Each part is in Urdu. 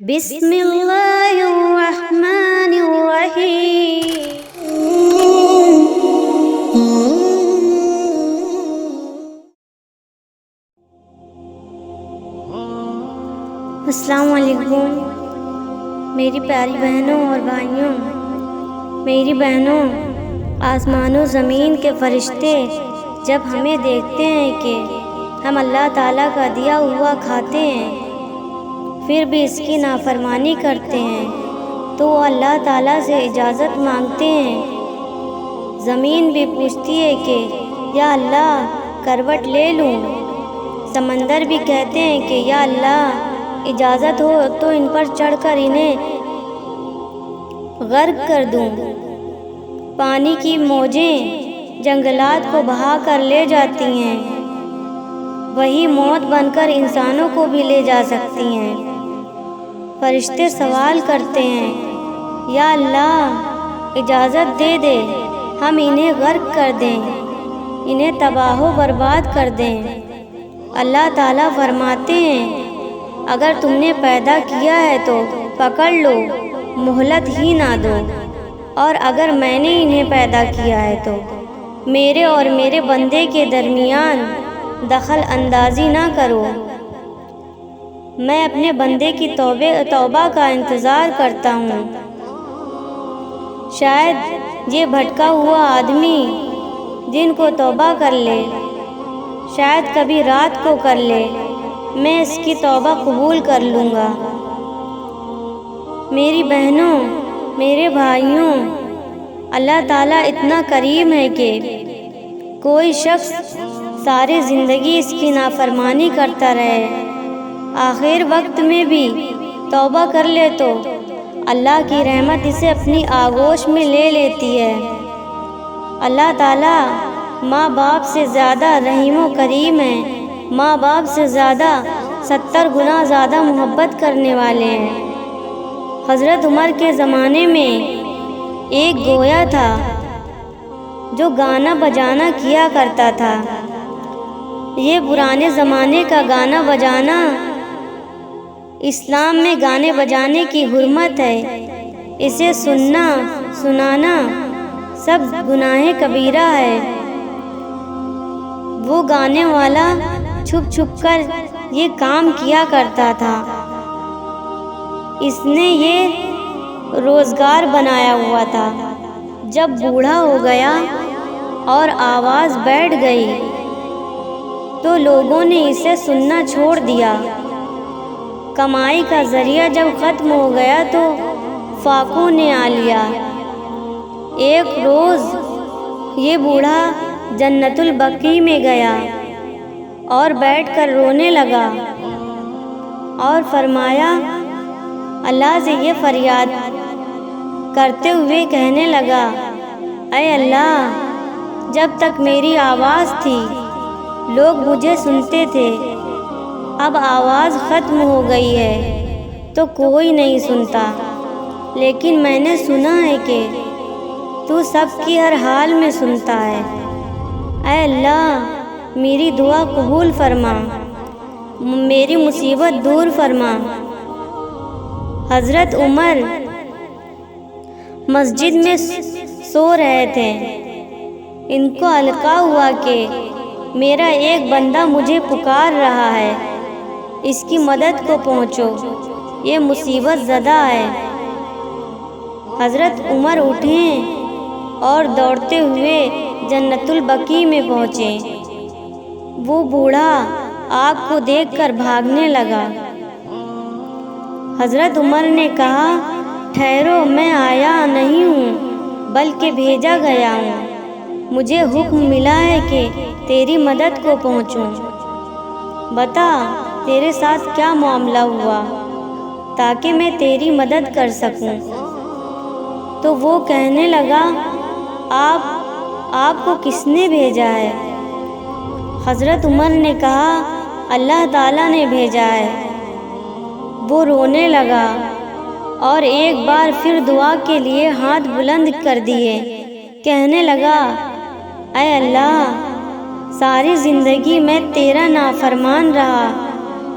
بسم اللہ الرحمن الرحیم۔ السلام علیکم میری پیاری بہنوں اور بھائیوں۔ میری بہنوں، آسمان و زمین کے فرشتے جب ہمیں دیکھتے ہیں کہ ہم اللہ تعالیٰ کا دیا ہوا کھاتے ہیں پھر بھی اس کی نافرمانی کرتے ہیں تو وہ اللہ تعالیٰ سے اجازت مانگتے ہیں۔ زمین بھی پوچھتی ہے کہ یا اللہ کروٹ لے لوں، سمندر بھی کہتے ہیں کہ یا اللہ اجازت ہو تو ان پر چڑھ کر انہیں غرق کر دوں۔ پانی کی موجیں جنگلات کو بہا کر لے جاتی ہیں، وہی موت بن کر انسانوں کو بھی لے جا سکتی ہیں۔ فرشتے سوال کرتے ہیں یا اللہ اجازت دے دے ہم انہیں غرق کر دیں، انہیں تباہ و برباد کر دیں۔ اللہ تعالیٰ فرماتے ہیں اگر تم نے پیدا کیا ہے تو پکڑ لو، مہلت ہی نہ دو، اور اگر میں نے انہیں پیدا کیا ہے تو میرے اور میرے بندے کے درمیان دخل اندازی نہ کرو۔ میں اپنے بندے کی توبہ کا انتظار کرتا ہوں۔ شاید یہ بھٹکا ہوا آدمی دن کو توبہ کر لے، شاید کبھی رات کو کر لے، میں اس کی توبہ قبول کر لوں گا۔ میری بہنوں، میرے بھائیوں، اللہ تعالیٰ اتنا کریم ہے کہ کوئی شخص ساری زندگی اس کی نافرمانی کرتا رہے، آخر وقت میں بھی توبہ کر لے تو اللہ کی رحمت اسے اپنی آغوش میں لے لیتی ہے۔ اللہ تعالیٰ ماں باپ سے زیادہ رحیم و کریم ہے، ماں باپ سے زیادہ 70 گنا زیادہ محبت کرنے والے ہیں۔ حضرت عمر کے زمانے میں ایک گویا تھا جو گانا بجانا کیا کرتا تھا۔ یہ پرانے زمانے کا گانا بجانا، اسلام میں گانے بجانے کی حرمت ہے، اسے سننا سنانا سب گناہ کبیرہ ہے۔ وہ گانے والا چھپ چھپ کر یہ کام کیا کرتا تھا، اس نے یہ روزگار بنایا ہوا تھا۔ جب بوڑھا ہو گیا اور آواز بیٹھ گئی تو لوگوں نے اسے سننا چھوڑ دیا۔ کمائی کا ذریعہ جب ختم ہو گیا تو فاقوں نے آ لیا۔ ایک روز یہ بوڑھا جنت البقیع میں گیا اور بیٹھ کر رونے لگا اور فرمایا، اللہ سے یہ فریاد کرتے ہوئے کہنے لگا، اے اللہ جب تک میری آواز تھی لوگ مجھے سنتے تھے، اب آواز ختم ہو گئی ہے تو کوئی نہیں سنتا، لیکن میں نے سنا ہے کہ تو سب کی ہر حال میں سنتا ہے۔ اے اللہ میری دعا قبول فرما، میری مصیبت دور فرما۔ حضرت عمر مسجد میں سو رہے تھے، ان کو القاء ہوا کہ میرا ایک بندہ مجھے پکار رہا ہے، اس کی مدد کو پہنچو، یہ مصیبت زدہ ہے۔ حضرت عمر اٹھے اور دوڑتے ہوئے جنت البقیع میں پہنچے۔ وہ بوڑھا آگ کو دیکھ کر بھاگنے لگا۔ حضرت عمر نے کہا، ٹھہرو، میں آیا نہیں ہوں بلکہ بھیجا گیا ہوں، مجھے حکم ملا ہے کہ تیری مدد کو پہنچوں، بتا تیرے ساتھ کیا معاملہ ہوا تاکہ میں تیری مدد کر سکوں۔ تو وہ کہنے لگا، آپ کو کس نے بھیجا ہے؟ حضرت عمر نے کہا، اللہ تعالیٰ نے بھیجا ہے۔ وہ رونے لگا اور ایک بار پھر دعا کے لیے ہاتھ بلند کر دیے، کہنے لگا، اے اللہ ساری زندگی میں تیرا نافرمان رہا،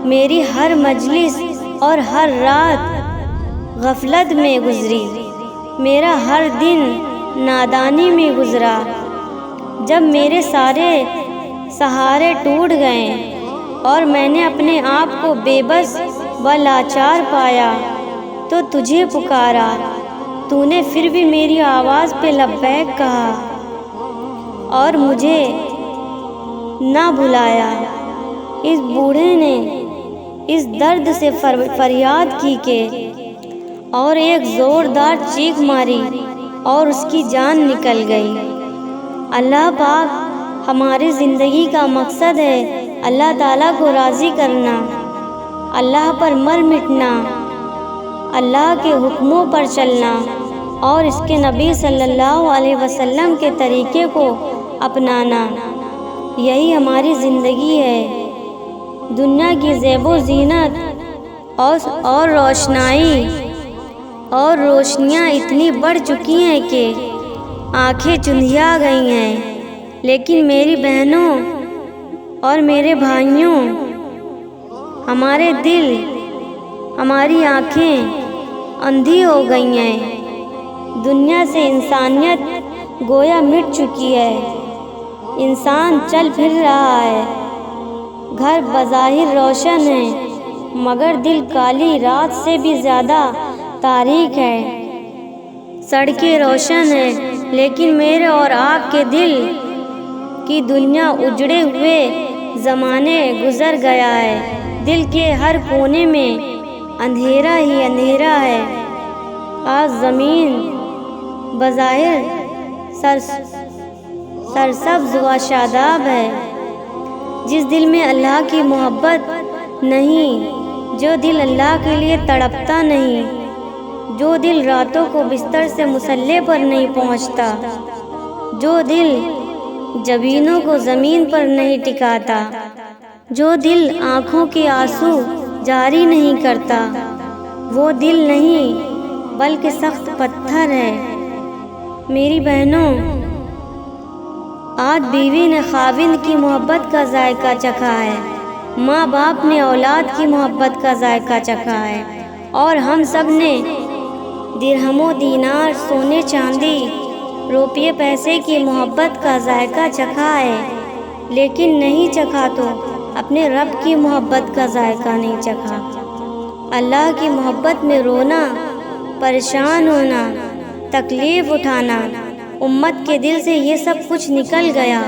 میری ہر مجلس اور ہر رات غفلت میں گزری، میرا ہر دن نادانی میں گزرا۔ جب میرے سارے سہارے ٹوٹ گئے اور میں نے اپنے آپ کو بے بس و لاچار پایا تو تجھے پکارا، تو نے پھر بھی میری آواز پہ لبیک کہا اور مجھے نہ بھلایا۔ اس بوڑھے نے اس درد سے فریاد کی کہ اور ایک زوردار چیخ ماری اور اس کی جان نکل گئی۔ اللہ پاک ہماری زندگی کا مقصد ہے اللہ تعالیٰ کو راضی کرنا، اللہ پر مر مٹنا، اللہ کے حکموں پر چلنا اور اس کے نبی صلی اللہ علیہ وسلم کے طریقے کو اپنانا، یہی ہماری زندگی ہے۔ دنیا کی زیب و زینت اور روشنیاں اتنی بڑھ چکی ہیں کہ آنکھیں چندھیا گئی ہیں، لیکن میری بہنوں اور میرے بھائیوں، ہمارے دل، ہماری آنکھیں اندھی ہو گئی ہیں۔ دنیا سے انسانیت گویا مٹ چکی ہے۔ انسان چل پھر رہا ہے، گھر بظاہر روشن ہے مگر دل کالی رات سے بھی زیادہ تاریک ہے۔ سڑکیں روشن ہیں لیکن میرے اور آپ کے دل کی دنیا اجڑے ہوئے زمانے گزر گیا ہے۔ دل کے ہر کونے میں اندھیرا ہی اندھیرا ہے۔ آج زمین بظاہر سرسبز و شاداب ہے، جس دل میں اللہ کی محبت نہیں، جو دل اللہ کے لیے تڑپتا نہیں، جو دل راتوں کو بستر سے مصلے پر نہیں پہنچتا، جو دل جبینوں کو زمین پر نہیں ٹکاتا، جو دل آنکھوں کے آنسو جاری نہیں کرتا، وہ دل نہیں بلکہ سخت پتھر ہے۔ میری بہنوں، آج بیوی نے خاوند کی محبت کا ذائقہ چکھا ہے، ماں باپ نے اولاد کی محبت کا ذائقہ چکھا ہے، اور ہم سب نے درہم و دینار، سونے چاندی، روپیے پیسے کی محبت کا ذائقہ چکھا ہے، لیکن نہیں چکھا تو اپنے رب کی محبت کا ذائقہ نہیں چکھا۔ اللہ کی محبت میں رونا، پریشان ہونا، تکلیف اٹھانا، امت کے دل سے یہ سب کچھ نکل گیا۔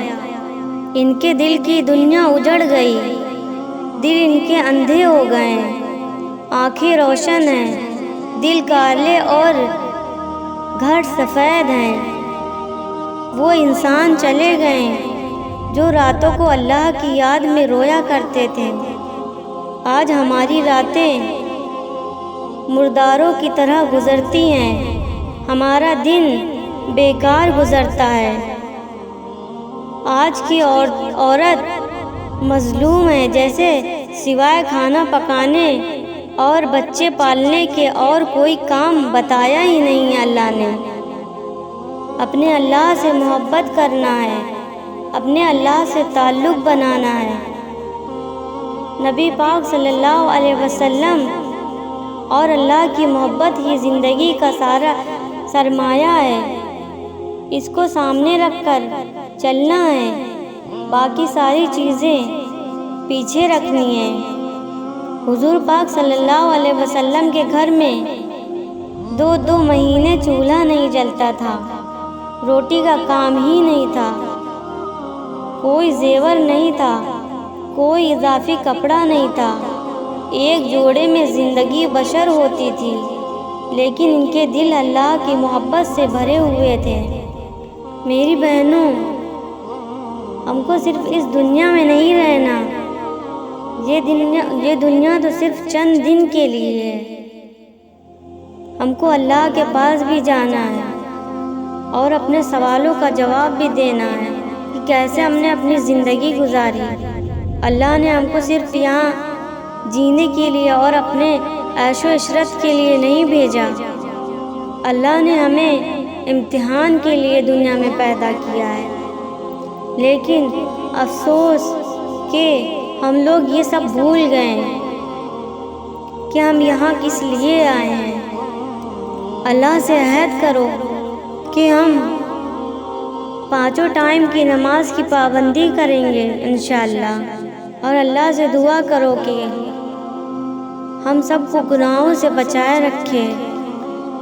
ان کے دل کی دنیا اجڑ گئی، دل ان کے اندھے ہو گئے، آنکھیں روشن ہیں، دل کالے اور گھر سفید ہیں۔ وہ انسان چلے گئے جو راتوں کو اللہ کی یاد میں رویا کرتے تھے۔ آج ہماری راتیں مرداروں کی طرح گزرتی ہیں، ہمارا دن بیکار گزرتا ہے۔ آج کی عورت مظلوم ہے، جیسے سوائے کھانا پکانے اور بچے پالنے کے اور کوئی کام بتایا ہی نہیں ہے اللہ نے۔ اپنے اللہ سے محبت کرنا ہے، اپنے اللہ سے تعلق بنانا ہے۔ نبی پاک صلی اللہ علیہ وسلم اور اللہ کی محبت ہی زندگی کا سارا سرمایہ ہے، اس کو سامنے رکھ کر چلنا ہے، باقی ساری چیزیں پیچھے رکھنی ہیں۔ حضور پاک صلی اللہ علیہ وسلم کے گھر میں 2 مہینے چولہا نہیں جلتا تھا، روٹی کا کام ہی نہیں تھا، کوئی زیور نہیں تھا، کوئی اضافی کپڑا نہیں تھا، ایک جوڑے میں زندگی بسر ہوتی تھی، لیکن ان کے دل اللہ کی محبت سے بھرے ہوئے تھے۔ میری بہنوں، ہم کو صرف اس دنیا میں نہیں رہنا، یہ دنیا تو صرف چند دن کے لیے ہے۔ ہم کو اللہ کے پاس بھی جانا ہے اور اپنے سوالوں کا جواب بھی دینا ہے کہ کیسے ہم نے اپنی زندگی گزاری۔ اللہ نے ہم کو صرف یہاں جینے کے لیے اور اپنے عیش و عشرت کے لیے نہیں بھیجا، اللہ نے ہمیں امتحان کے لیے دنیا میں پیدا کیا ہے۔ لیکن افسوس کہ ہم لوگ یہ سب بھول گئے کہ ہم یہاں کس لیے آئے ہیں۔ اللہ سے عہد کرو کہ ہم 5 ٹائم کی نماز کی پابندی کریں گے انشاءاللہ، اور اللہ سے دعا کرو کہ ہم سب کو گناہوں سے بچائے رکھے۔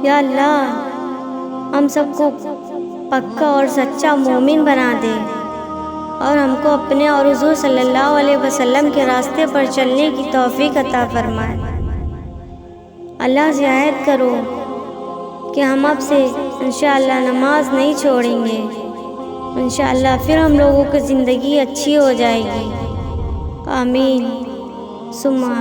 یا اللہ ہم سب کو پکا اور سچا مومن بنا دے، اور ہم کو اپنے اور حضور صلی اللہ علیہ وسلم کے راستے پر چلنے کی توفیق عطا فرمائے۔ اللہ سے عہد کرو کہ ہم اب سے انشاءاللہ نماز نہیں چھوڑیں گے، انشاءاللہ پھر ہم لوگوں کی زندگی اچھی ہو جائے گی۔ آمین ثم آمین۔